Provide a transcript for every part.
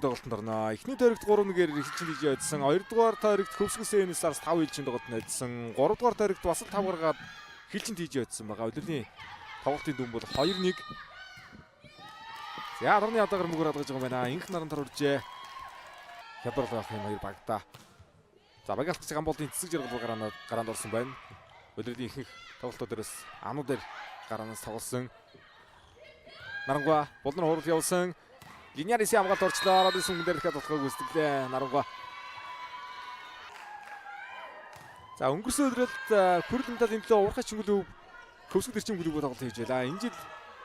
тоглолтод орно. Эхний тойрогт 3-1-ээр эхэлж хийж явдсан. 2-дугаар тойрогт Хөвсгөс Энисарс 5 хэлжин тоглолт найдсан. 3-дугаар тойрогт бас л 5 гаргаад хэлжин хийж явдсан байгаа. Өдөрний тоглолтын дүн бол 2-1. За дарны ядаагаар мөгөр хадгаж байгаа юм байна. Инх наран тарваржээ. Хятад байх юм хоёр багтаа. За багаалт Гамболдын цэцэг жаргал гараанд орсон байна. Өдөрний ихэнх тоглолтуудаас ануудаар гараанаас тоглосон. Нарангуа болнор хуурал явуулсан. Линьяриси хамгаалт орчлоо. Радис сүмгэн дээр дахиад болохыг үздэглээ. Нарангуа. За өнгөрсөн өдрөлд Хүрэлмдал энэ лөө уурхай чингүлөв Хөвсгөл эрчим клуб тоглолт хийж байлаа. Энэ жил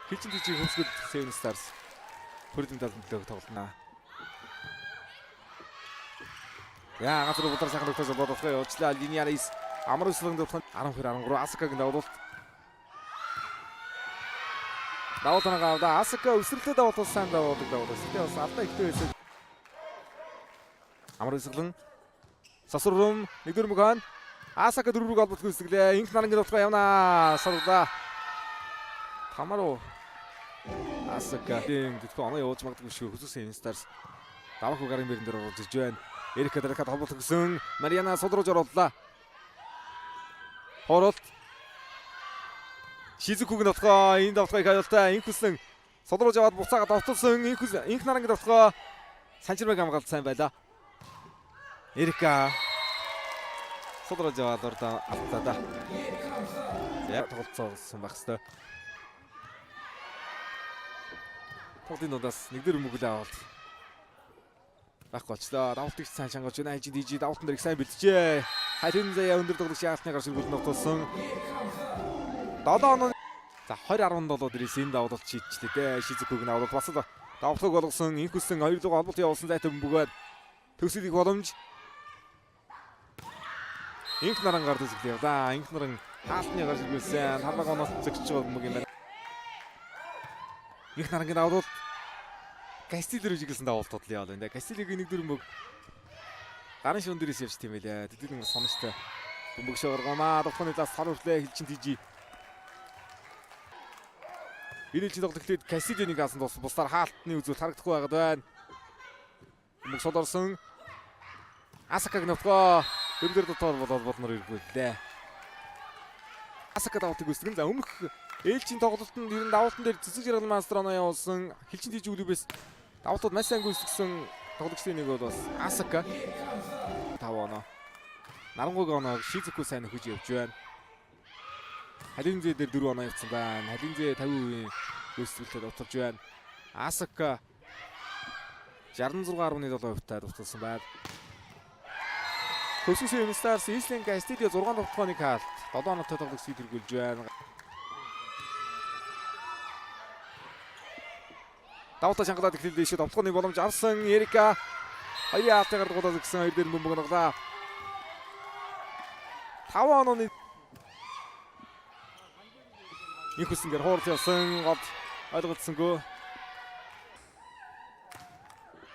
хэлжин тийч Хөвсгөл Seven Stars Хүрэлмдал төлөв тоглолтнаа. Я газар удар сайхан тогтоож бодохтой явуулчлаа. Линьярис амар өсөлтөнд 12-13 Асакагийн давуулт. Давуултанагаа Асака өсрөлтөд давуулсан давуулдаг. Тэ бас алдаа ихтэй байсан. Амар өсөлтөн Сасурум 1-4 мөгөн Асака 4-ийг олбот гүйцэтгэлээ. Инх нарангийн давтгаа явна. Сарлаа. Тамаруу Асака дэвтгэ оноо явуулж магадгүй шүү. Хөвсгөс Энисарс давах гарын бэрэн дээр орж иж байна. Эрика дарахад холболт өгсөн. Мариана содруулж орууллаа. Хоролт. Шизүкүгийн давтгаа энэ давтгаыг хайлтаа инхүсэн содруулж аваад буцаагаад автуулсан. Инх нарангийн давтгаа Санчирмаг хамгаалт сайн байлаа. Эрика содруулж аваад ордоо автаа. Яг тоглолцсон байх хэвээр. Тоглолтын дундаас 1-4 мөгөл аваад байхгүй очлоо. Давалтыг сайн шангаж байна. Дижи давалтан дээр их сайн бэлджээ. Харин заяа өндөр тоглох шаалтны гарч иргүүл ногтуулсан. 7 оноо. За 20-17 дээрээс энэ давуулт шийдчихлээ дээ. Шизүкүг нь аваад бас л давталыг болгосон. Инхүсэн 2 дугаар холболт явуулсан зайтай бөгөөд төгсөлийг боломж. Инх наран гард үзэглээ. За инх наран хаалтны гарч иргүүлсэн. Талбаг оноос зөгч байгаа юм байна. Инх нарангийн давуулт Кастилер үжиглсэн давуултууд л яа байна. Кастилегийн 1-4 мөг гарын шуун дээрээс явж тийм байлаа. Тэдний соноштой бөмбөг шооргоомаа давхны зас сар хүрлээ хэлчин тийжи. Ирэлжин тоглох гэхэд Кастиленийг асан тус бусдаар хаалтны үзүүл харагдахгүй байгаад байна. Бөмбөг содорсон. Асакаг нотгоо дөрөвдөр дотор болоод боднор иргүүллээ. Асака давуултыг үсгэн. За өмнөх ээлжийн тоглолтод ер нь давуултан дээр цэцэг жаргал мастер оноо явуулсан. Хэлчин тийж үлбээс давуултууд маш сайн гүйцэтгсэн тоглогчдын нэг бол бас Асака 5 оноо. Нарангуйг оноо Шизүку сайн нөхөж явж байна. Халинзээ дээр 4 оноо явцсан байна. Халинзээ 50% гүйцэтгэлтэй дуталж байна. Асака 66.7% таа дуталсан байна. Хөвсгөс Энисарс Ислен Кастилио 6 давтгааны хаалт 7 оноотой тоглох сэтэргүүлж байна. Давтаа шангалаад эхлэлээ шүү. Давтгааны боломж авсан Эрика. Хоёрын хаалтыгаар дуудаад гисэн 2 дээр бөмбөг нуглаа. 5 онооны Инхүсэнгээр хуурал явсан гол ойлгогдсонгүй.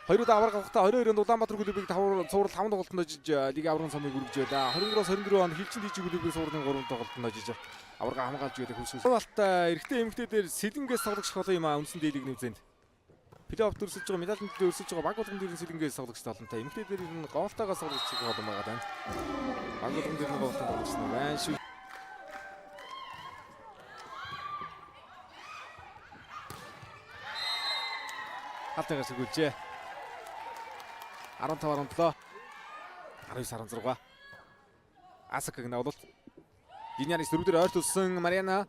2 давар гавхтаа 22-нд Улаанбаатар клубыг цуврал 5 тоглолтод жиж лиг аврагын цомыг өргөж байлаа. 23-24 он Хэлчин тийж клубыг цувралын 3 тоглолтод жиж аврага хамгаалж байдаг Хөвсгөс. Балтай эрэгтэй эмэгтэй дээр сэлэнгээс тоглогч болох юм аа үндсэн дийлэг нэмзэнд. Плей-офф төрсөж байгаа медальд өрсөж байгаа баг болгон дээр сэлэнгээс тоглогч талантай. Эмэгтэй дээр нь гоолтойгоо тоглогч байгаа юм байна. Баг болгон дээр нь гоолтой тоглогч нь байна шүү. Халтайгаас өгүүлжээ. 15-17 19-16 Асакаг навуулт Линьярис дөрөвдөр ойртуулсан Мариана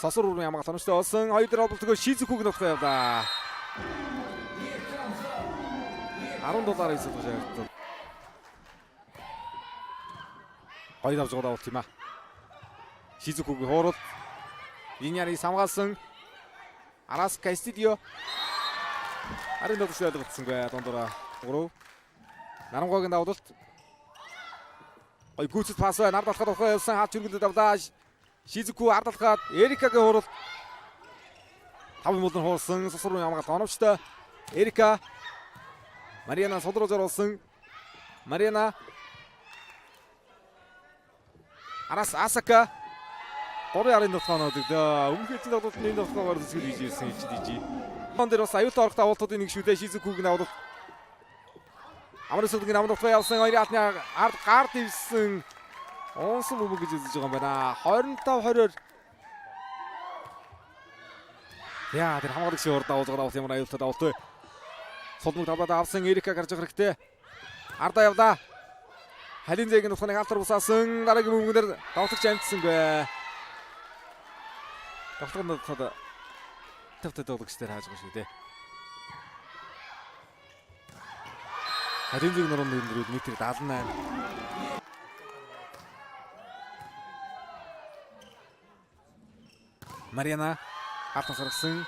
Сосур руу ямаг тончтой болсон 2 дээр болтгоо Шизүкүг нутгаа явлаа. $10 эсэлж явуулсан. Хоёр авж байгаа юм а. Шизүкүг хуурал Линьярис хамгаалсан Арас Кастилио Арын додос ойлгоцсонгүй дундуура 3 Нарангуйгийн давуулт гой гүйцэд пас байна. Ард алхаад ухаа явсан хаач хөргөлд давлаа. Шизүку ард алхаад Эрикагийн хурал 5 муулын хуурсан Сосур руу ямгаалт оновчтой. Эрика Мариана содруулж оруулсан. Мариана Арас Асака 3 арын дотооноо өгдөө. Өмнөх хэдэн тоглолтод энэ дотоогоор зүсгэл хийж ирсэн хэлж дижи. дээр бас аюултай орох давуултуудын нэг шүү дээ. Шизукугийн давуулт. Амар сүлгийн амар утга явсан хоёрын алны ард гард ивсэн. Онсон бөмбөг гэж үзэж байгаа юм байна. 25-20-оор. Яа, тэр хамгаалагчийн урд давуулгаад ямар аюултай давуулт вэ? Сулмаг тавлаад авсан Эрика гарч ирэх хэрэгтэй. Ардаа явлаа. Халинзэгийн утганы алтар бусаасан дараагийн бөмбөгнөр давтагч амтсангүй. Давтагнууд цаад тавтад давтагчдэр хааж байгаа шүү дээ. Халинзэг нурууны өндрүүд метр 78. Мариана хатан саргасан.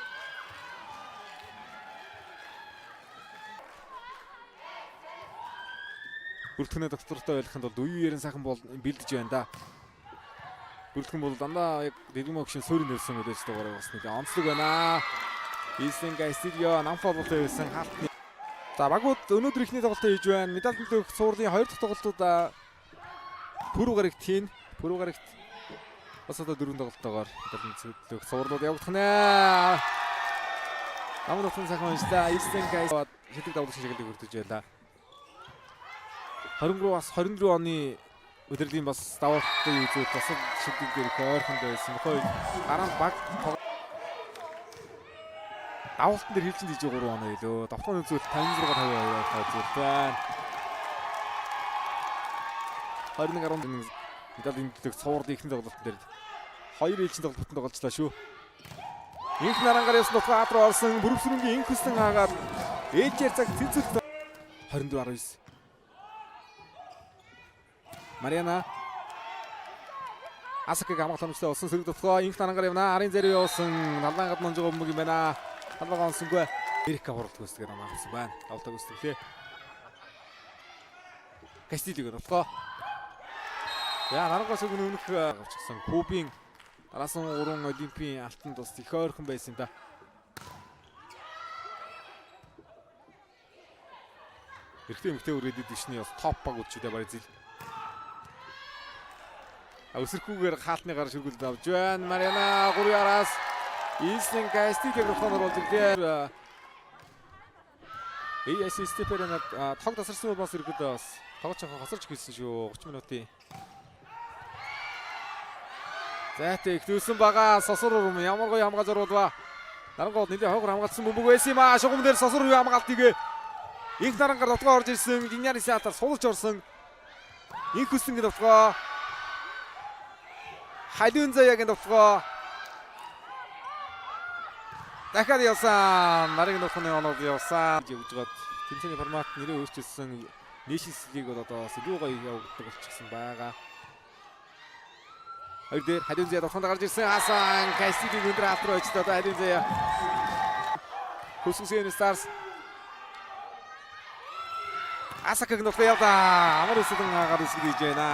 Бүртгэнээ доктортой байлгахын тулд үеэрэн сайхан бол бэлдэж байна да. Бүртгэн бол дандаа яг Дэгмогшин суурин нэрсэн үлээжтэй гараа бас нэг онцлог байна. Исенга студио намфолтой байсан хатны. За багууд өнөөдөр ихний тоглолтоо хийж байна. Медаль төлөх цуурлын 2 дахь тоглолтуудаа пүрэв гарагт хийн. Пүрэв гарагт бас одоо 4 тоглолтоогоор медаль төлөх цуурлууд явагдах нэ. Амар утсан сайхан унштай. Исенга шидэг давлах шигэлэг хүртэж байлаа. 23 оны өдрлийн бас даваалтын үзүүл бас шилдэг дээрх ойрхон байсан. Хөөе дараа нь баг даваалтан дээр хилжин диж 3 оноо илүү. Давтгын үзүүл 56-52 үзүүл байна. 21-11 медалийн төлөв цуврал ихний тоглолтын дээр 2 хилжин тоглолтод тоглолцлоо шүү. Инх нарангаар явсан тухай руу орсон бүрвсрэнгийн инх хөстөн хаагаад ээлжээр цаг цэнцэлт 24-19. Мариана Асакыг хамгаалалттай болсон сэрэг дотгоо инх нарангаар явна. Арын зэрэг явсан налан гадна онжоо бөмбөг юм байна. Халбага онсонгүй. Эрика хуралт гүйцэтгээр амарсан байна. Давтаг гүйцэтгэлээ. Кастилиг дотгоо. Яа нарангаар сүгэн өмнөх авчихсан Кубын араас нь 3 олимпийн алтан тус их ойрхон байсан юм да. Эрэгтэй эмэгтэй үргэлжлээд дэвшний бас топ баг үдчихдээ Бразил. Өсөрхүүгээр хаалтны гар шүргүүлд авч байна. Мариана 3-араас Исен Кастиг руханаар болж ирлээ. AS Стеферена тог тасарсан бол бас ирэхэд бас тоглож авах хосорч гэлсэн шүү. 30 минутын. За тэг дүүсэн байгаа сосор урам ямар гоё хамгаалж оруулаа. Дарангууд нэлээ хойгоор хамгаалсан бөмбөг байсан юм аа. Шугам дээр сосор үе хамгаалтыг инх нарангаар дотгоо орж ирсэн. Гиньяри саатар суулж орсон. Инх хөстөнгийн дотгоо Халинзаягийн дотгоо дахиад явсан. Нарийн дотгоны оноод явсан. Явж гад тэмцээний формат нэрээ өөрчилсөн. Нэшнс лиг бол одоо илүү гоё явагддаг болчихсон байгаа. Хоёр дээр Халинзая дотгонд гарч ирсэн. Хасан Кастиг өндөр алт руу очиж одоо Халинзая Хөсгсөн Stars Асакыг нөхөө явдаа. Амар өсөлтөн гарч ирж байна.